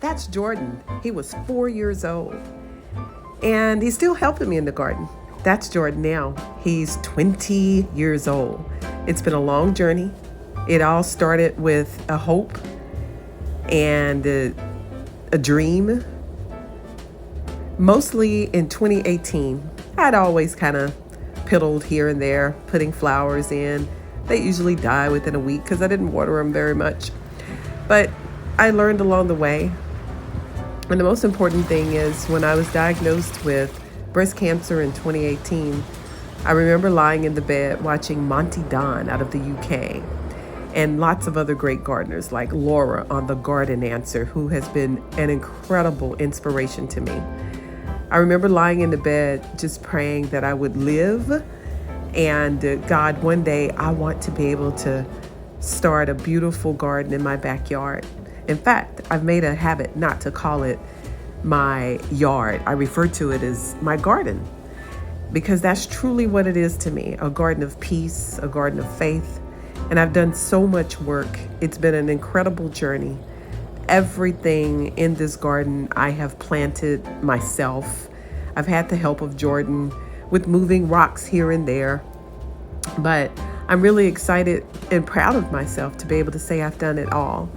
That's Jordan. He was 4 years old. And he's still helping me in the garden. That's Jordan now. He's 20 years old. It's been a long journey. It all started with a hope and a dream. Mostly in 2018, I'd always kind of piddled here and there, putting flowers in. They usually die within a week because I didn't water them very much. But I learned along the way. And the most important thing is when I was diagnosed with breast cancer in 2018, I remember lying in the bed watching Monty Don out of the UK and lots of other great gardeners like Laura on The Garden Answer, who has been an incredible inspiration to me. I remember lying in the bed just praying that I would live, and God, one day I want to be able to start a beautiful garden in my backyard. In fact, I've made a habit not to call it my yard. I refer to it as my garden because that's truly what it is to me, a garden of peace, a garden of faith. And I've done so much work. It's been an incredible journey. Everything in this garden I have planted myself. I've had the help of Jordan with moving rocks here and there, but I'm really excited and proud of myself to be able to say I've done it all.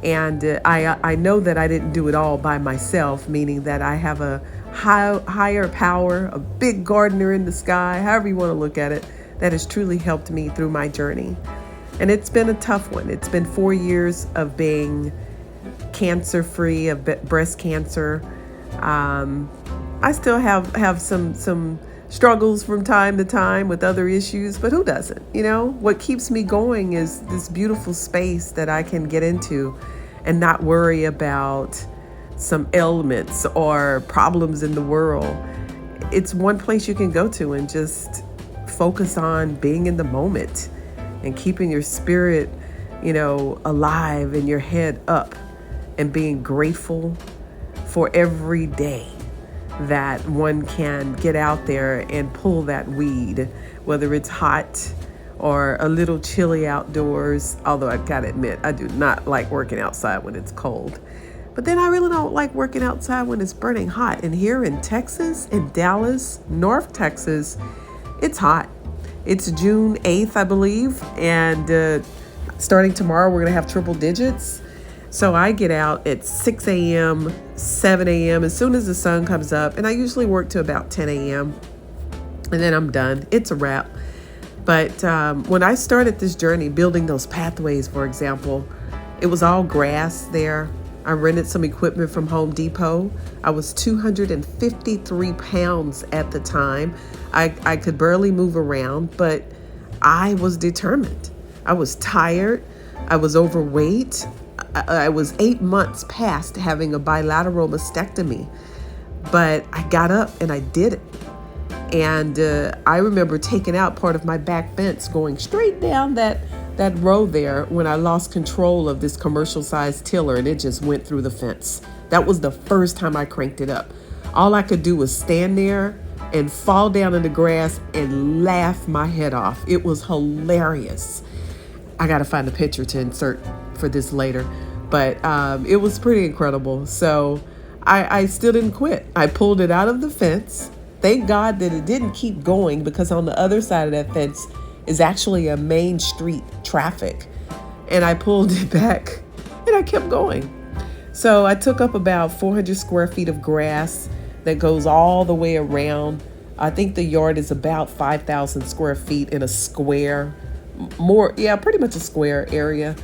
And I know that I didn't do it all by myself, meaning that I have a higher power, a big gardener in the sky, however you want to look at it, that has truly helped me through my journey. And it's been a tough one. It's been 4 years of being cancer-free, of breast cancer. I still have some struggles from time to time with other issues, but who doesn't? You know, what keeps me going is this beautiful space that I can get into and not worry about some ailments or problems in the world. It's one place you can go to and just focus on being in the moment and keeping your spirit, alive and your head up and being grateful for every day that one can get out there and pull that weed, whether it's hot or a little chilly outdoors. Although I gotta admit, I do not like working outside when it's cold. But then I really don't like working outside when it's burning hot. And here in Texas, in Dallas, North Texas, it's hot. It's June 8th, I believe. And starting tomorrow, we're gonna have triple digits. So I get out at 6 a.m., 7 a.m. as soon as the sun comes up. And I usually work to about 10 a.m. and then I'm done. It's a wrap. But when I started this journey, building those pathways, for example, it was all grass there. I rented some equipment from Home Depot. I was 253 pounds at the time. I could barely move around, but I was determined. I was tired. I was overweight. I was 8 months past having a bilateral mastectomy, but I got up and I did it. And I remember taking out part of my back fence, going straight down that row there when I lost control of this commercial sized tiller and it just went through the fence. That was the first time I cranked it up. All I could do was stand there and fall down in the grass and laugh my head off. It was hilarious. I got to find a picture to insert for this later, but it was pretty incredible. So I still didn't quit. I pulled it out of the fence. Thank God that it didn't keep going, because on the other side of that fence is actually a main street traffic. And I pulled it back and I kept going. So I took up about 400 square feet of grass that goes all the way around. I think the yard is about 5,000 square feet in a square, pretty much a square area.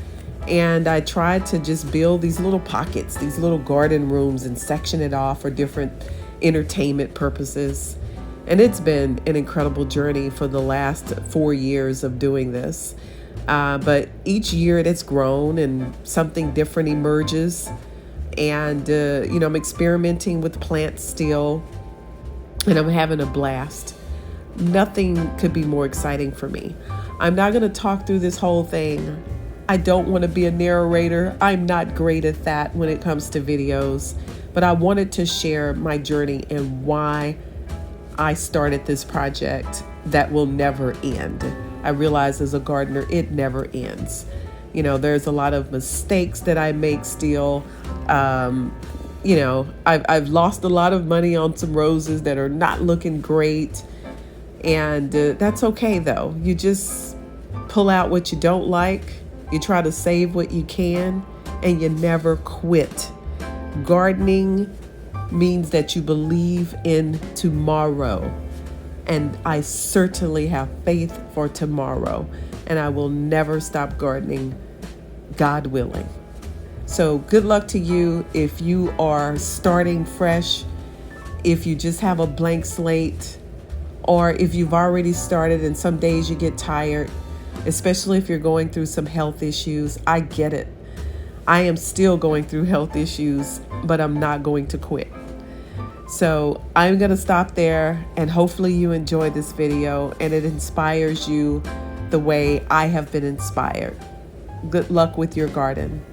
And I tried to just build these little pockets, these little garden rooms, and section it off for different entertainment purposes. And it's been an incredible journey for the last 4 years of doing this. But each year it has grown and something different emerges. And, I'm experimenting with plants still, and I'm having a blast. Nothing could be more exciting for me. I'm not going to talk through this whole thing. I don't want to be a narrator. I'm not great at that when it comes to videos, but I wanted to share my journey and why I started this project that will never end. I realize as a gardener, it never ends. There's a lot of mistakes that I make still. You know, I've lost a lot of money on some roses that are not looking great. And that's okay, though. You just pull out what you don't like. You try to save what you can, and you never quit. Gardening means that you believe in tomorrow. And I certainly have faith for tomorrow. And I will never stop gardening, God willing. So good luck to you if you are starting fresh, if you just have a blank slate, or if you've already started and some days you get tired, especially if you're going through some health issues. I get it. I am still going through health issues, but I'm not going to quit. So I'm going to stop there, and hopefully you enjoy this video and it inspires you the way I have been inspired. Good luck with your garden.